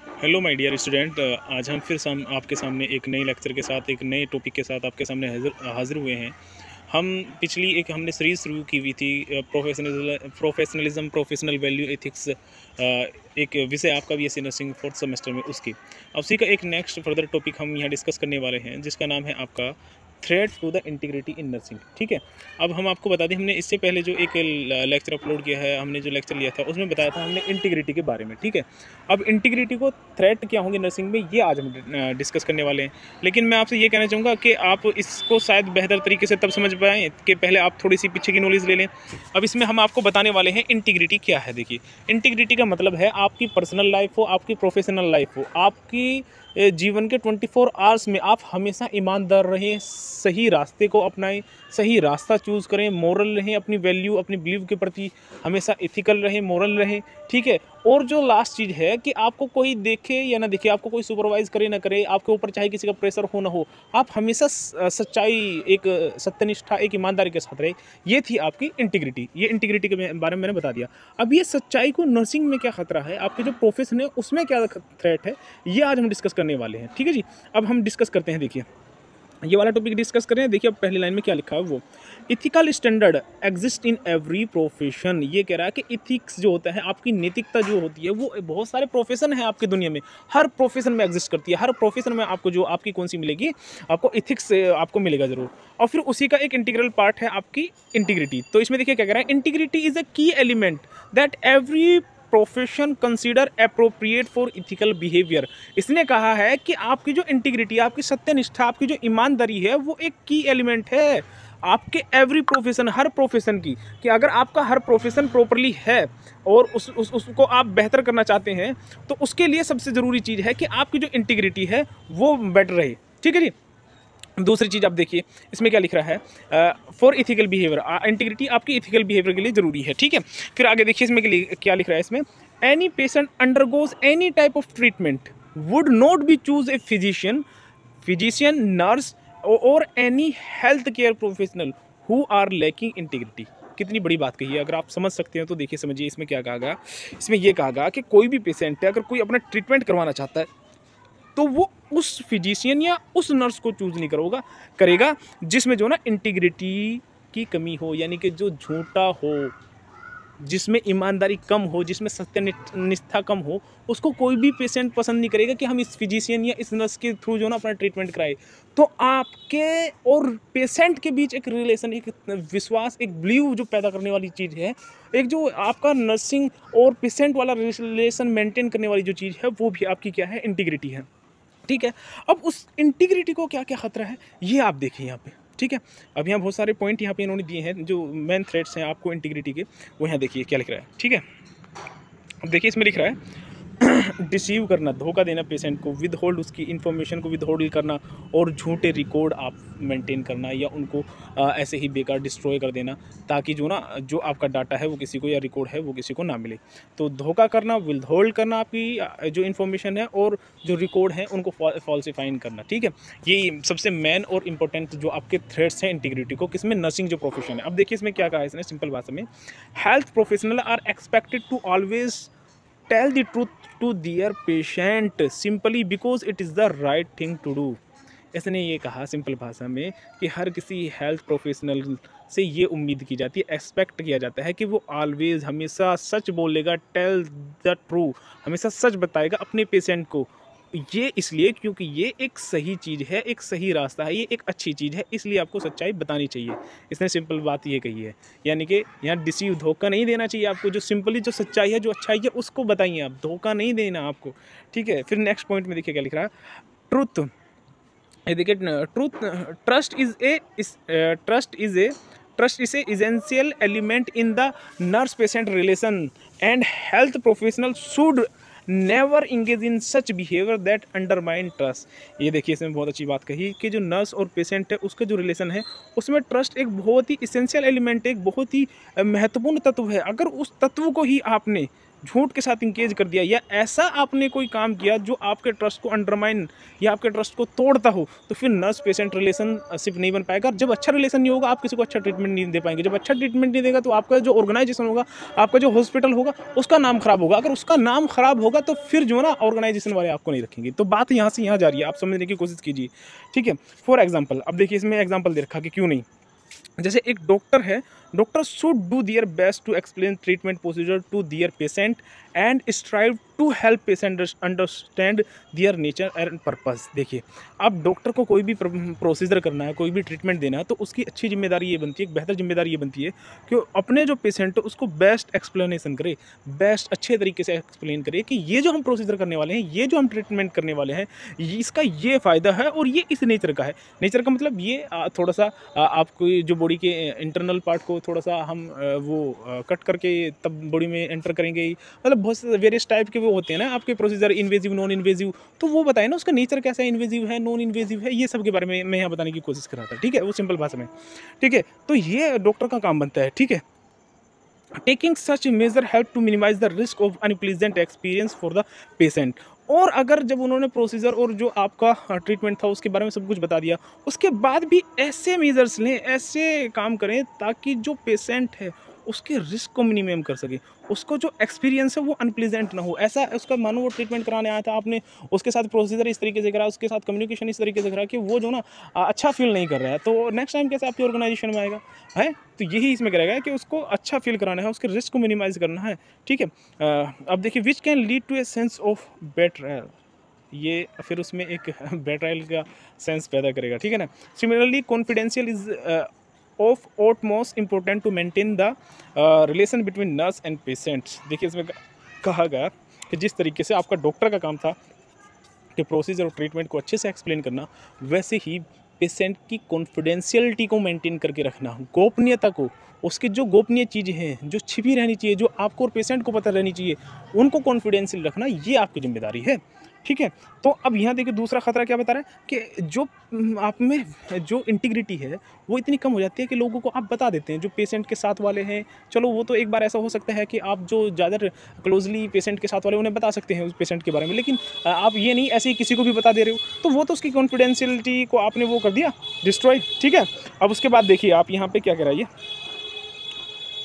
Hello my dear student, आज हम फिर आपके सामने एक नए लेक्चर के साथ एक नए टॉपिक के साथ आपके सामने हाजिर हुए हैं। हम पिछली एक हमने सीरीज शुरू की हुई थी, प्रोफेशनलिज्म, प्रोफेशनल वैल्यू एथिक्स, एक विषय आपका BSc नर्सिंग फोर्थ सेमेस्टर में उसकी। अब उसी का एक नेक्स्ट फर्दर टॉपिक हम यहाँ डिस्कस करने वाले हैं, जिसका नाम है आपका threat to the integrity in nursing. ठीक है, अब हम आपको बता दें, हमने इससे पहले जो एक लेक्चर अपलोड किया है, हमने जो लेक्चर लिया था उसमें बताया था हमने इंटीग्रिटी के बारे में। ठीक है, अब इंटीग्रिटी को थ्रेट क्या होंगे नर्सिंग में, ये आज हम डिस्कस करने वाले हैं। लेकिन मैं आपसे ये कहना चाहूँगा कि आप इसको शायद बेहतर तरीके से तब समझ पाएँ कि पहले आप थोड़ी सी पीछे की नॉलेज ले लें। अब इसमें हम आपको बताने वाले हैं इंटीग्रिटी क्या है। देखिए, इंटीग्रिटी का मतलब है आपकी पर्सनल लाइफ हो, आपकी प्रोफेशनल लाइफ हो, आपकी जीवन के 24 आवर्स में आप हमेशा ईमानदार रहें, सही रास्ते को अपनाएं, सही रास्ता चूज़ करें, मोरल रहें, अपनी वैल्यू, अपनी बिलीव के प्रति हमेशा एथिकल रहें, मोरल रहें। ठीक है, और जो लास्ट चीज़ है कि आपको कोई देखे या ना देखे, आपको कोई सुपरवाइज करे ना करे, आपके ऊपर चाहे किसी का प्रेशर हो ना हो, आप हमेशा सच्चाई, एक सत्यनिष्ठा, एक ईमानदारी के साथ रहे। ये थी आपकी इंटीग्रिटी। ये इंटीग्रिटी के बारे में मैंने बता दिया। अब ये सच्चाई को नर्सिंग में क्या खतरा है, आपके जो प्रोफेशन है उसमें क्या थ्रेट है, ये आज हम डिस्कस करने वाले हैं। ठीक है जी, अब हम डिस्कस करते हैं। देखिए, ये वाला टॉपिक डिस्कस करें। देखिए, अब पहली लाइन में क्या लिखा है, वो ethical standard exist in every profession. ये कह रहा है कि इथिक्स जो होता है, आपकी नैतिकता जो होती है, वो बहुत सारे प्रोफेशन है आपकी दुनिया में, हर प्रोफेशन में एग्जिस्ट करती है। हर प्रोफेशन में आपको जो आपकी कौन सी मिलेगी, आपको इथिक्स आपको मिलेगा जरूर। और फिर उसी का एक इंटीग्रल पार्ट है आपकी इंटीग्रिटी। तो इसमें देखिए क्या कह रहा है, इंटीग्रिटी इज अ की element that every profession consider appropriate for ethical behaviour. इसने कहा है कि आपकी जो इंटीग्रिटी, आपकी सत्यनिष्ठा, आपकी जो ईमानदारी है, वो एक की एलिमेंट है आपके एवरी प्रोफेशन, हर प्रोफेशन की। कि अगर आपका हर प्रोफेशन प्रॉपरली है और उसको आप बेहतर करना चाहते हैं, तो उसके लिए सबसे ज़रूरी चीज़ है कि आपकी जो इंटीग्रिटी है वो बेटर रहे। ठीक है जी। दूसरी चीज़ आप देखिए, इसमें क्या लिख रहा है, फॉर इथिकल बिहेवियर, इंटीग्रिटी आपकी इथिकल बिहेवियर के लिए ज़रूरी है। ठीक है, फिर आगे देखिए इसमें क्या लिख रहा है, इसमें any patient undergoes any type of treatment would not be choose a physician, nurse और any health care professional who are lacking integrity. कितनी बड़ी बात कही है, अगर आप समझ सकते हैं तो देखिए, समझिए इसमें क्या कहा गया। इसमें यह कहा गया कि कोई भी पेशेंट है, अगर कोई अपना ट्रीटमेंट करवाना चाहता है, तो वो उस फिजिशियन या उस नर्स को चूज नहीं करेगा जिसमें जो ना इंटीग्रिटी की कमी हो, यानी कि जो झूठा हो, जिसमें ईमानदारी कम हो, जिसमें सत्यनिष्ठा कम हो, उसको कोई भी पेशेंट पसंद नहीं करेगा कि हम इस फिजिशियन या इस नर्स के थ्रू जो ना अपना ट्रीटमेंट कराए। तो आपके और पेशेंट के बीच एक रिलेशन, एक विश्वास, एक बिलीव जो पैदा करने वाली चीज़ है, एक जो आपका नर्सिंग और पेशेंट वाला रिलेशन मेंटेन करने वाली जो चीज़ है, वो भी आपकी क्या है, इंटीग्रिटी है। ठीक है, अब उस इंटीग्रिटी को क्या क्या खतरा है, ये आप देखिए यहाँ पे। ठीक है, अब यहाँ बहुत सारे पॉइंट यहाँ पे इन्होंने दिए हैं, जो मेन थ्रेट्स हैं आपको इंटीग्रिटी के, वो यहाँ देखिए क्या लिख रहा है। ठीक है, अब देखिए इसमें लिख रहा है डिसीव करना, धोखा देना पेशेंट को, विद होल्ड, उसकी इन्फॉर्मेशन को विद होल्ड करना, और झूठे रिकॉर्ड आप मेंटेन करना, या उनको ऐसे ही बेकार डिस्ट्रॉय कर देना, ताकि जो ना जो आपका डाटा है वो किसी को, या रिकॉर्ड है वो किसी को ना मिले। तो धोखा करना, विद होल्ड करना आपकी जो इन्फॉर्मेशन है और जो रिकॉर्ड है उनको फॉल्सिफाइन करना। ठीक है, ये सबसे मेन और इंपॉर्टेंट जो आपके थ्रेट्स हैं इंटीग्रिटी को, किसमें, नर्सिंग जो प्रोफेशन है। अब देखिए इसमें क्या कहा है इसने सिंपल भाषा में, health professional are expected to always tell the truth to their patient simply because it is the right thing to do। इसने ये कहा सिंपल भाषा में कि हर किसी हेल्थ प्रोफेशनल से ये उम्मीद की जाती है, एक्सपेक्ट किया जाता है कि वो ऑलवेज, हमेशा सच बोलेगा, टेल द ट्रू, हमेशा सच बताएगा अपने पेशेंट को। ये इसलिए क्योंकि ये एक सही चीज़ है, एक सही रास्ता है, ये एक अच्छी चीज़ है, इसलिए आपको सच्चाई बतानी चाहिए। इसने सिंपल बात ये कही है, यानी कि यहाँ डिसीव, धोखा नहीं देना चाहिए आपको, जो सिंपली जो सच्चाई है, जो अच्छाई है, उसको बताइए आप, धोखा नहीं देना आपको। ठीक है, फिर नेक्स्ट पॉइंट में देखिए क्या लिख रहा है, ट्रुथ। ये देखिए, truth, trust is a essential element in the nurse patient relation and health professional should never engage in such behaviour that undermine trust. ये देखिए इसमें बहुत अच्छी बात कही कि जो नर्स और पेशेंट है उसका जो रिलेशन है, उसमें ट्रस्ट एक बहुत ही इसेंशियल एलिमेंट है, एक बहुत ही महत्वपूर्ण तत्व है। अगर उस तत्व को ही आपने झूठ के साथ इंगेज कर दिया, या ऐसा आपने कोई काम किया जो आपके ट्रस्ट को अंडरमाइन या आपके ट्रस्ट को तोड़ता हो, तो फिर नर्स पेशेंट रिलेशनशिप नहीं बन पाएगा। जब अच्छा रिलेशन नहीं होगा, आप किसी को अच्छा ट्रीटमेंट नहीं दे पाएंगे। जब अच्छा ट्रीटमेंट नहीं देगा तो आपका जो ऑर्गेनाइजेशन होगा, आपका जो हॉस्पिटल होगा, उसका नाम खराब होगा। अगर उसका नाम खराब होगा तो फिर जो ना ऑर्गेनाइजेशन वाले आपको नहीं रखेंगे। तो बात यहाँ से यहाँ जा रही है, आप समझने की कोशिश कीजिए, ठीक है। फॉर एग्जाम्पल, अब देखिए इसमें एग्जाम्पल दे रखा कि क्यों नहीं। जैसे एक डॉक्टर है, doctor should do their best to explain treatment procedure to their patient and strive to help patient understand their nature and purpose. देखिए, अब डॉक्टर को कोई भी प्रोसीजर करना है, कोई भी ट्रीटमेंट देना है, तो उसकी अच्छी जिम्मेदारी ये बनती है, एक बेहतर जिम्मेदारी ये बनती है कि अपने जो पेशेंट है उसको बेस्ट एक्सप्लेनेशन करे, बेस्ट अच्छे तरीके से एक्सप्लेन करे कि ये जो हम प्रोसीजर करने वाले हैं, ये जो हम ट्रीटमेंट करने वाले हैं, इसका ये फ़ायदा है और ये इस नेचर का है। नेचर का मतलब ये थोड़ा सा आपको जो बॉडी के इंटरनल पार्ट को थोड़ा सा हम कट करके तब बॉडी में एंटर करेंगे, मतलब बहुत से वेरियस टाइप के वो होते हैं ना आपके प्रोसीजर, इन्वेजिव, नॉन इन्वेजिव, तो वो बताए ना उसका नेचर कैसा है, इन्वेजिव है, नॉन इन्वेजिव है, ये सब के बारे में मैं यहाँ बताने की कोशिश कर रहा था, ठीक है, वो सिंपल भाषा में, ठीक है। तो ये डॉक्टर का काम बनता है, ठीक है। Taking such measure help to minimize the risk of unpleasant experience for the patient. और अगर जब उन्होंने प्रोसीजर और जो आपका ट्रीटमेंट था उसके बारे में सब कुछ बता दिया, उसके बाद भी ऐसे मेजर्स लें, ऐसे काम करें ताकि जो पेशेंट है उसके रिस्क को मिनिमम कर सके, उसको जो एक्सपीरियंस है वो अनप्लीजेंट ना हो। ऐसा उसका मानो वो ट्रीटमेंट कराने आया था, आपने उसके साथ प्रोसीजर इस तरीके से करा, उसके साथ कम्युनिकेशन इस तरीके से करा कि वो जो ना अच्छा फील नहीं कर रहा है, तो नेक्स्ट टाइम कैसे आपकी ऑर्गेनाइजेशन में आएगा है। तो यही इसमें करेगा कि उसको अच्छा फील कराना है, उसके रिस्क को मिनिमाइज करना है, ठीक है। अब देखिए, which can lead to a sense of betrayal, ये फिर उसमें एक बेट्रायल का सेंस पैदा करेगा, ठीक है ना। Similarly confidential is of utmost important to maintain the relation between nurse and patients. देखिए, इसमें कहा गया कि जिस तरीके से आपका डॉक्टर का काम था कि प्रोसीजर और ट्रीटमेंट को अच्छे से एक्सप्लेन करना, वैसे ही पेशेंट की कॉन्फिडेंशियलिटी को मेंटेन करके रखना, गोपनीयता को, उसकी जो गोपनीय चीज़ें हैं जो छिपी रहनी चाहिए, जो आपको और पेशेंट को पता रहनी चाहिए, उनको कॉन्फिडेंशियल रखना, ये आपकी जिम्मेदारी है, ठीक है। तो अब यहाँ देखिए दूसरा खतरा क्या बता रहा है कि जो आप में जो इंटीग्रिटी है वो इतनी कम हो जाती है कि लोगों को आप बता देते हैं, जो पेशेंट के साथ वाले हैं, चलो वो तो एक बार ऐसा हो सकता है कि आप जो ज़्यादा क्लोजली पेशेंट के साथ वाले उन्हें बता सकते हैं उस पेशेंट के बारे में, लेकिन आप ये नहीं ऐसे ही किसी को भी बता दे रहे हो, तो वो तो उसकी कॉन्फिडेंशियलिटी को आपने वो कर दिया डिस्ट्रॉय, ठीक है। अब उसके बाद देखिए आप यहाँ पे क्या कराइए,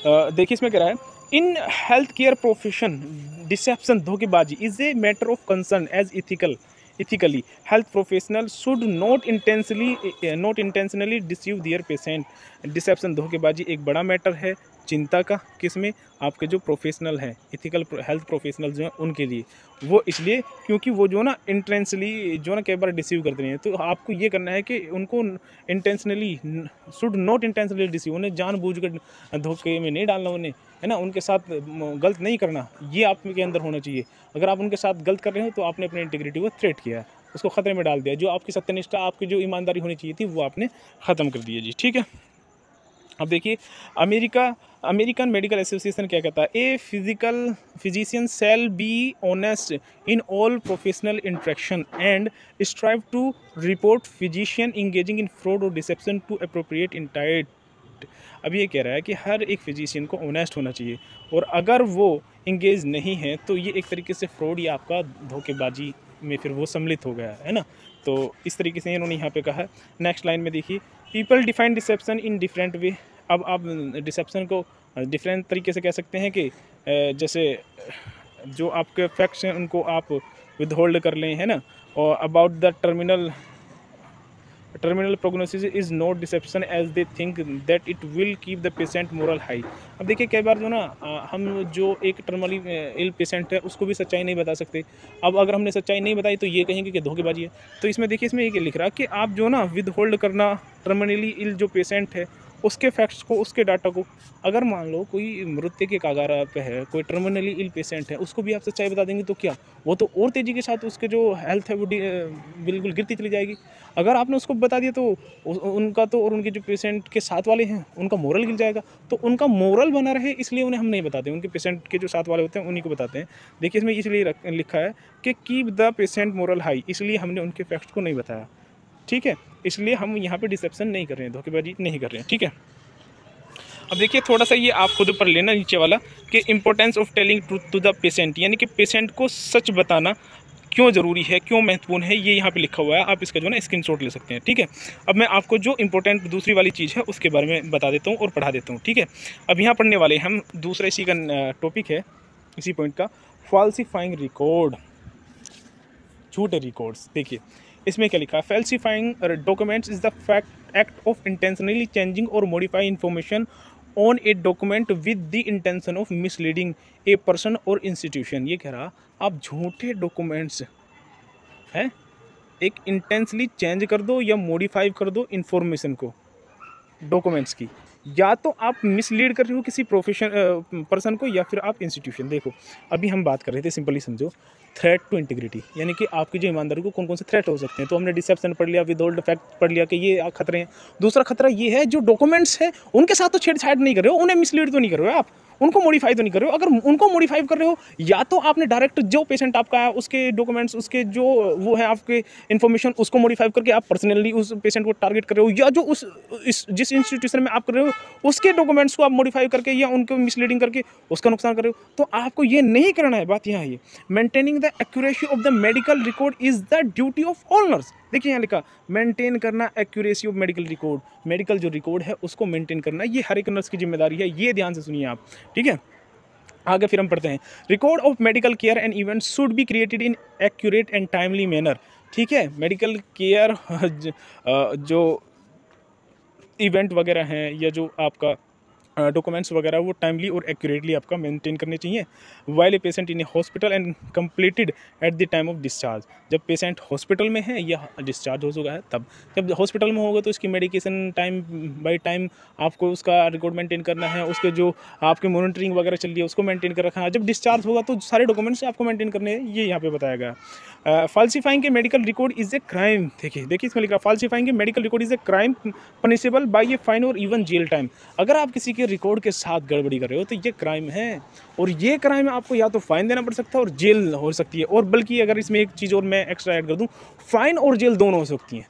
देखिए इसमें कह रहा है, in health care profession deception, धोखेबाजी is a matter of concern as ethically health professional should not intentionally deceive their patient. Deception, धोखेबाजी एक बड़ा मैटर है चिंता का, किसमें, आपके जो प्रोफेशनल हैं, इथिकल हेल्थ प्रोफेशनल जो हैं उनके लिए, वो इसलिए क्योंकि वो जो ना इंटेंशनली जो ना कई बार डिसीव करते हैं। तो आपको ये करना है कि उनको intentionally, should not intentionally deceive, उन्हें जानबूझकर धोखे में नहीं डालना, उन्हें, है ना, उनके साथ गलत नहीं करना, ये आपके अंदर होना चाहिए। अगर आप उनके साथ गलत कर रहे हो तो आपने अपनी इंटीग्रिटी को थ्रेट किया है, उसको ख़तरे में डाल दिया, जो आपकी सत्यनिष्ठा, आपकी जो ईमानदारी होनी चाहिए थी वो आपने ख़त्म कर दी है जी, ठीक है। अब देखिए अमेरिकन मेडिकल एसोसिएशन क्या कहता है, a physician shall be honest in all professional interaction and strive to report physician engaging in fraud और डिसेप्शन टू अप्रोप्रिएट इंटाइट। अब ये कह रहा है कि हर एक फिजिशियन को ऑनेस्ट होना चाहिए, और अगर वो इंगेज नहीं है तो ये एक तरीके से फ्रॉड या आपका धोखेबाजी में फिर वो सम्मिलित हो गया है ना। तो इस तरीके से इन्होंने यहाँ पे कहा है। नेक्स्ट लाइन में देखिए, people define deception in different way. अब आप डिसेप्शन को डिफरेंट तरीके से कह सकते हैं कि जैसे जो आपके फैक्ट्स हैं उनको आप विदहोल्ड कर लें, है ना, और about the terminal prognosis is not deception as they think that it will keep the patient morale high. अब देखिए कई बार जो ना हम जो एक टर्मिनली इल पेशेंट है उसको भी सच्चाई नहीं बता सकते। अब अगर हमने सच्चाई नहीं बताई तो ये कहेंगे कि धोखेबाजी है। तो इसमें देखिए, इसमें ये लिख रहा कि आप जो ना विद होल्ड करना टर्मिनली इल जो पेशेंट है उसके फैक्ट्स को, उसके डाटा को, अगर मान लो कोई मृत्यु के कगार पे है, कोई टर्मिनली इल पेशेंट है, उसको भी आप सच्चाई बता देंगे तो क्या, वो तो और तेज़ी के साथ उसके जो हेल्थ है वो बिल्कुल गिरती चली जाएगी। अगर आपने उसको बता दिया तो उनका तो, और उनके जो पेशेंट के साथ वाले हैं उनका मोरल गिर जाएगा। तो उनका मोरल बना रहे इसलिए उन्हें हम नहीं बताते, उनके पेशेंट के जो साथ वाले होते हैं उन्हीं को बताते हैं। देखिए इसमें इसलिए लिखा है कि keep the patient morale high, इसलिए हमने उनके फैक्ट्स को नहीं बताया, ठीक है। इसलिए हम यहाँ पे डिसेप्शन नहीं कर रहे हैं, धोखेबाजी नहीं कर रहे हैं, ठीक है। अब देखिए थोड़ा सा ये आप खुद पढ़ लेना नीचे वाला कि importance of telling truth to the patient, यानी कि पेशेंट को सच बताना क्यों ज़रूरी है, क्यों महत्वपूर्ण है, ये यहाँ पे लिखा हुआ है। आप इसका जो है ना स्क्रीनशॉट ले सकते हैं, ठीक है। अब मैं आपको जो इम्पोर्टेंट दूसरी वाली चीज़ है उसके बारे में बता देता हूँ और पढ़ा देता हूँ, ठीक है। अब यहाँ पढ़ने वाले हम दूसरा इसी का टॉपिक है, इसी पॉइंट का, फॉल्सिफाइंग रिकॉर्ड, झूठे रिकॉर्ड्स। देखिए इसमें क्या लिखा है, falsifying documents is the fact act of intentionally changing और modify information on a document with the intention of misleading a person और इंस्टीट्यूशन। ये कह रहा आप झूठे डॉक्यूमेंट्स हैं एक इंटेंसली चेंज कर दो या मॉडिफाई कर दो इंफॉर्मेशन को, डॉक्यूमेंट्स की, या तो आप मिसलीड कर रहे हो किसी पर्सन को या फिर आप इंस्टीट्यूशन। देखो अभी हम बात कर रहे थे, सिंपली समझो, थ्रेट टू इंटीग्रिटी, यानी कि आपकी जो ईमानदारी को कौन कौन से थ्रेट हो सकते हैं। तो हमने डिसेप्शन पढ़ लिया, विदहोल्ड फैक्ट पढ़ लिया कि ये खतरे हैं। दूसरा खतरा ये है जो डॉक्यूमेंट्स है उनके साथ तो छेड़छाड़ नहीं कर रहे हो, उन्हें मिसलीड तो नहीं कर रहे हो आप, उनको मॉडिफाई तो नहीं कर रहे हो। अगर उनको मॉडिफाई कर रहे हो, या तो आपने डायरेक्ट जो पेशेंट आपका है उसके डॉक्यूमेंट्स, उसके जो वो है आपके इन्फॉर्मेशन, उसको मॉडिफाई करके आप पर्सनली उस पेशेंट को टारगेट कर रहे हो, या जो जिस इंस्टीट्यूशन में आप कर रहे हो उसके डॉक्यूमेंट्स को आप मॉडिफाई करके या उनको मिसलीडिंग करके उसका नुकसान कर रहे हो। तो आपको ये नहीं करना है। बात यहाँ है, maintaining the accuracy of the medical record is the duty of all nurse. देखिए यहाँ लिखा, मेंटेन करना accuracy of medical record, medical जो रिकॉर्ड है उसको मेंटेन करना, ये हर एक नर्स की जिम्मेदारी है। ये ध्यान से सुनिए आप, ठीक है। आगे फिर हम पढ़ते हैं, record of medical care and event should be created in accurate and timely manner. ठीक है, मेडिकल केयर जो इवेंट वगैरह हैं या जो आपका डॉक्यूमेंट्स वगैरह वो टाइमली और एक्यूरेटली आपका मेंटेन करने चाहिए। While a patient in A hospital and completed at the time of discharge, जब पेशेंट हॉस्पिटल में है या डिस्चार्ज हो चुका है तब। जब हॉस्पिटल में होगा तो इसकी मेडिकेशन टाइम बाय टाइम आपको उसका रिकॉर्ड मेंटेन करना है, उसके जो आपकी मॉनिटरिंग वगैरह चल रही है उसको मेंटेन कर रखना है। जब डिस्चार्ज होगा तो सारे डॉक्यूमेंट्स आपको मेंटेन करने हैं, ये यहाँ पे बताया गया। फाल्सीफाइंग के medical record is a crime. देखिए इसमें लिखा, फाल्सीफाइंग के medical record is a crime punishable by a fine और इवन जेल टाइम। अगर आप किसी के रिकॉर्ड के साथ गड़बड़ी कर रहे हो तो ये क्राइम है, और ये क्राइम आपको या तो फाइन देना पड़ सकता है और जेल हो सकती है। और बल्कि अगर इसमें एक चीज़ और मैं एक्स्ट्रा ऐड कर दूं, फाइन और जेल दोनों हो सकती हैं,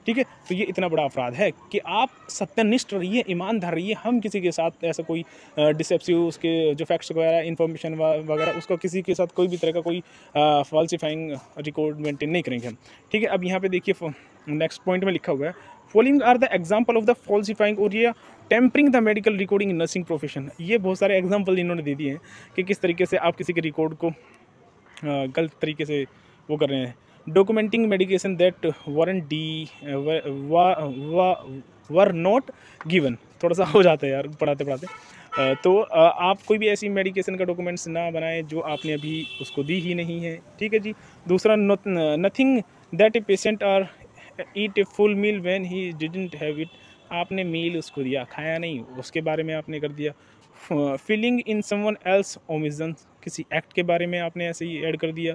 ठीक है। तो ये इतना बड़ा अपराध है कि आप सत्यनिष्ठ रहिए, ईमानदार रहिए। हम किसी के साथ ऐसा कोई डिसेप्सिव उसके जो फैक्ट्स वगैरह इन्फॉर्मेशन वगैरह उसका किसी के साथ कोई भी तरह का कोई फॉल्सिफाइंग रिकॉर्ड मेंटेन नहीं करेंगे हम, ठीक है। अब यहाँ पे देखिए नेक्स्ट पॉइंट में लिखा हुआ है, following are the example of the falsifying और ये tampering the medical recording in nursing profession. ये बहुत सारे एग्जाम्पल इन्होंने दे दिए हैं कि किस तरीके से आप किसी के रिकॉर्ड को गलत तरीके से वो कर रहे हैं। Documenting medication that warrant D were not given, थोड़ा सा हो जाता है यार पढ़ाते पढ़ाते। तो आप कोई भी ऐसी मेडिकेशन का डॉक्यूमेंट्स ना बनाएं जो आपने अभी उसको दी ही नहीं है, ठीक है जी। दूसरा, nothing that a patient are eat a full meal when he didn't have it, आपने मील उसको दिया, खाया नहीं, उसके बारे में आपने कर दिया। Feeling in someone else omission, किसी एक्ट के बारे में आपने ऐसे ही ऐड कर दिया,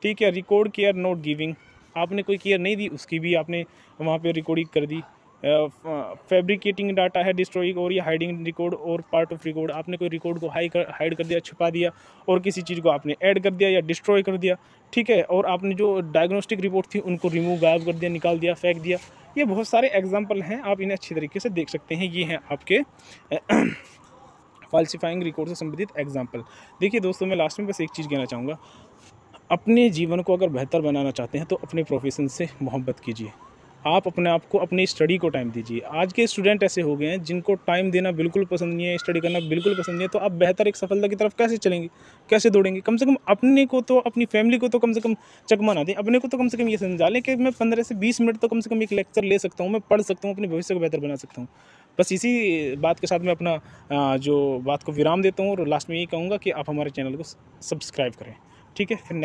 ठीक है। रिकॉर्ड केयर नॉट गिविंग, आपने कोई केयर नहीं दी, उसकी भी आपने वहाँ पे रिकॉर्डिंग कर दी। फैब्रिकेटिंग डाटा है, डिस्ट्रॉइंग और या हाइडिंग रिकॉर्ड और पार्ट ऑफ रिकॉर्ड, आपने कोई रिकॉर्ड को हाइड कर दिया, छुपा दिया, और किसी चीज़ को आपने ऐड कर दिया या डिस्ट्रॉय कर दिया, ठीक है। और आपने जो डायग्नोस्टिक रिपोर्ट थी उनको रिमूव, गायब कर दिया, निकाल दिया, फेंक दिया। ये बहुत सारे एग्जाम्पल हैं, आप इन्हें अच्छी तरीके से देख सकते हैं। ये हैं आपके फाल्सिफाइंग रिकॉर्ड से संबंधित एग्जाम्पल। देखिए दोस्तों, मैं लास्ट में बस एक चीज़ कहना चाहूँगा, अपने जीवन को अगर बेहतर बनाना चाहते हैं तो अपने प्रोफेशन से मोहब्बत कीजिए। आप अपने आप को, अपनी स्टडी को टाइम दीजिए। आज के स्टूडेंट ऐसे हो गए हैं जिनको टाइम देना बिल्कुल पसंद नहीं है, स्टडी करना बिल्कुल पसंद नहीं है। तो आप बेहतर एक सफलता की तरफ कैसे चलेंगे, कैसे दौड़ेंगे? कम से कम अपने को तो, अपनी फैमिली को तो कम से कम चकमा ना दें। अपने को तो कम से कम ये समझा लें कि मैं 15 से 20 मिनट तो कम से कम एक लेक्चर ले सकता हूँ, मैं पढ़ सकता हूँ, अपने भविष्य को बेहतर बना सकता हूँ। बस इसी बात के साथ मैं अपना जो बात को विराम देता हूँ और लास्ट में यही कहूँगा कि आप हमारे चैनल को सब्सक्राइब करें, ठीक है। फिर